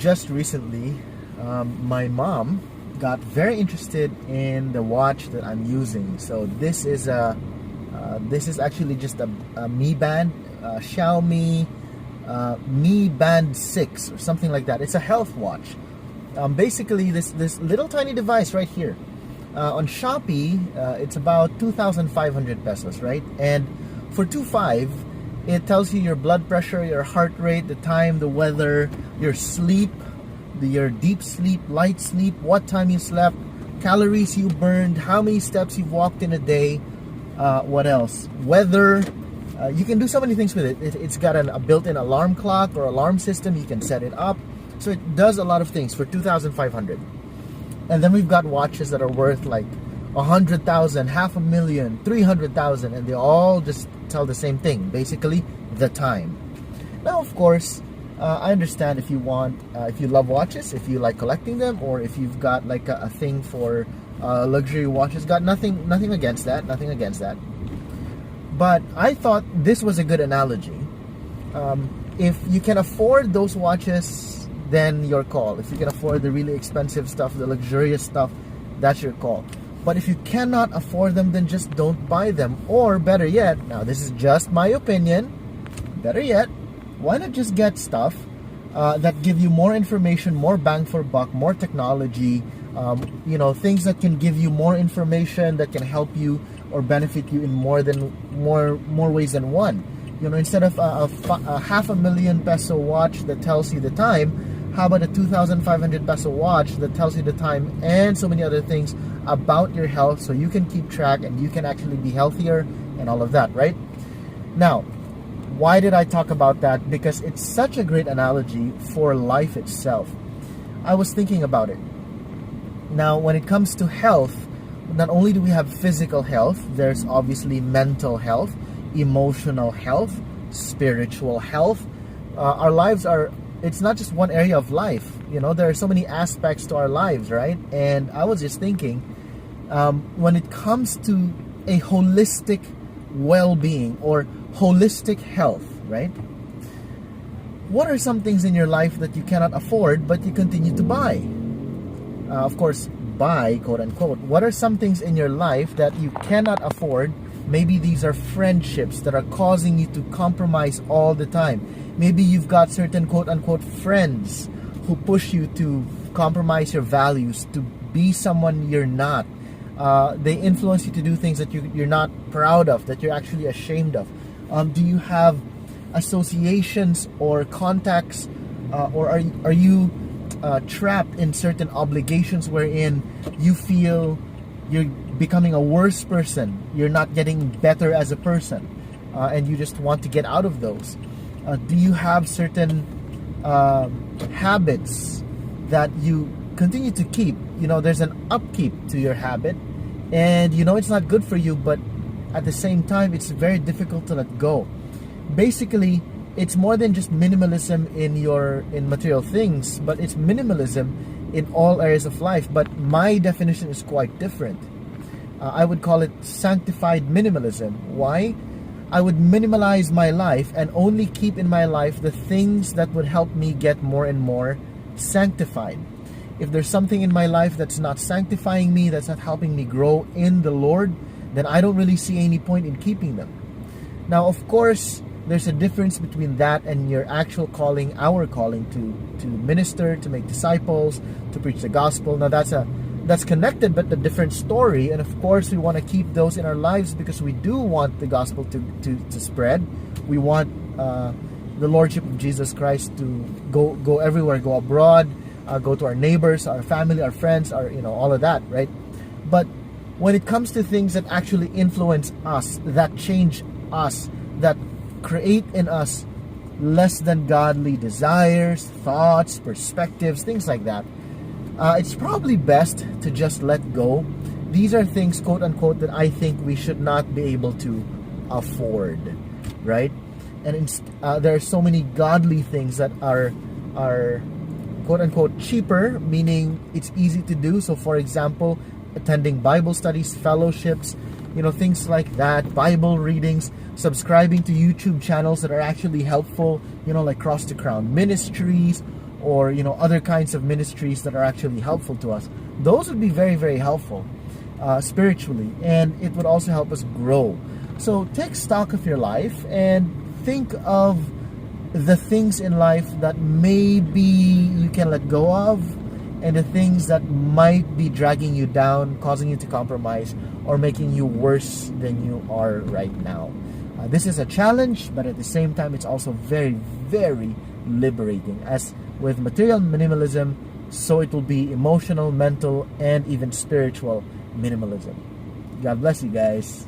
just recently, my mom got very interested in the watch that I'm using. So this is actually just a Mi Band, Xiaomi Mi Band 6 or something like that. It's a health watch. Basically, this little tiny device right here. On Shopee, it's about 2,500 pesos, right? And for 2,500, it tells you your blood pressure, your heart rate, the time, the weather, your sleep, your deep sleep, light sleep, what time you slept, calories you burned, how many steps you've walked in a day, what else? Weather. You can do so many things with it. It's got a built-in alarm clock or alarm system. You can set it up. So it does a lot of things for 2,500. And then we've got watches that are worth like 100,000, 500,000, 300,000, and they all just tell the same thing, basically the time. Now, of course, I understand if you love watches, if you like collecting them, or if you've got like a thing for luxury watches. Got nothing against that, But I thought this was a good analogy. If you can afford those watches, then your call. If you can afford the really expensive stuff, the luxurious stuff, that's your call. But if you cannot afford them, then just don't buy them. Or better yet, now this is just my opinion, better yet, why not just get stuff that give you more information, more bang for buck, more technology, things that can give you more information, that can help you or benefit you in more ways than one. Instead of a 500,000 peso watch that tells you the time, how about a 2,500 peso watch that tells you the time and so many other things about your health, so you can keep track and you can actually be healthier and all of that, right? Now, why did I talk about that? Because it's such a great analogy for life itself. I was thinking about it. Now, when it comes to health, not only do we have physical health, there's obviously mental health, emotional health, spiritual health. Our lives it's not just one area of life. There are so many aspects to our lives, right? And I was just thinking, when it comes to a holistic well-being or holistic health, right? What are some things in your life that you cannot afford but you continue to buy? Of course, buy, quote unquote. What are some things in your life that you cannot afford? Maybe these are friendships that are causing you to compromise all the time. Maybe you've got certain quote unquote friends who push you to compromise your values, to be someone you're not. They influence you to do things that you're not proud of, that you're actually ashamed of. Do you have associations or contacts, or are you trapped in certain obligations wherein you feel you're becoming a worse person, you're not getting better as a person, and you just want to get out of those? Do you have certain habits that you continue to keep? There's an upkeep to your habit, and it's not good for you, but at the same time, it's very difficult to let go. Basically, it's more than just minimalism in material things, but it's minimalism in all areas of life. But my definition is quite different. I would call it sanctified minimalism. Why? I would minimalize my life and only keep in my life the things that would help me get more and more sanctified. If there's something in my life that's not sanctifying me, that's not helping me grow in the Lord, then I don't really see any point in keeping them. Now, of course, there's a difference between that and your actual calling, our calling to minister, to make disciples, to preach the gospel. Now, that's connected, but a different story. And of course, we want to keep those in our lives because we do want the gospel to spread. We want the Lordship of Jesus Christ to go everywhere, go abroad, go to our neighbors, our family, our friends, all of that, right? But when it comes to things that actually influence us, that change us, that create in us less than godly desires, thoughts, perspectives, things like that, it's probably best to just let go. These are things, quote unquote, that I think we should not be able to afford, right? And there are so many godly things that are quote unquote cheaper, meaning it's easy to do. So for example, attending Bible studies, fellowships, things like that, Bible readings, subscribing to YouTube channels that are actually helpful, like Cross to Crown Ministries, or other kinds of ministries that are actually helpful to us. Those would be very, very helpful spiritually, and it would also help us grow. So take stock of your life and think of the things in life that maybe you can let go of, and the things that might be dragging you down, causing you to compromise, or making you worse than you are right now. This is a challenge, but at the same time, it's also very, very liberating. As with material minimalism, so it will be emotional, mental, and even spiritual minimalism. God bless you guys.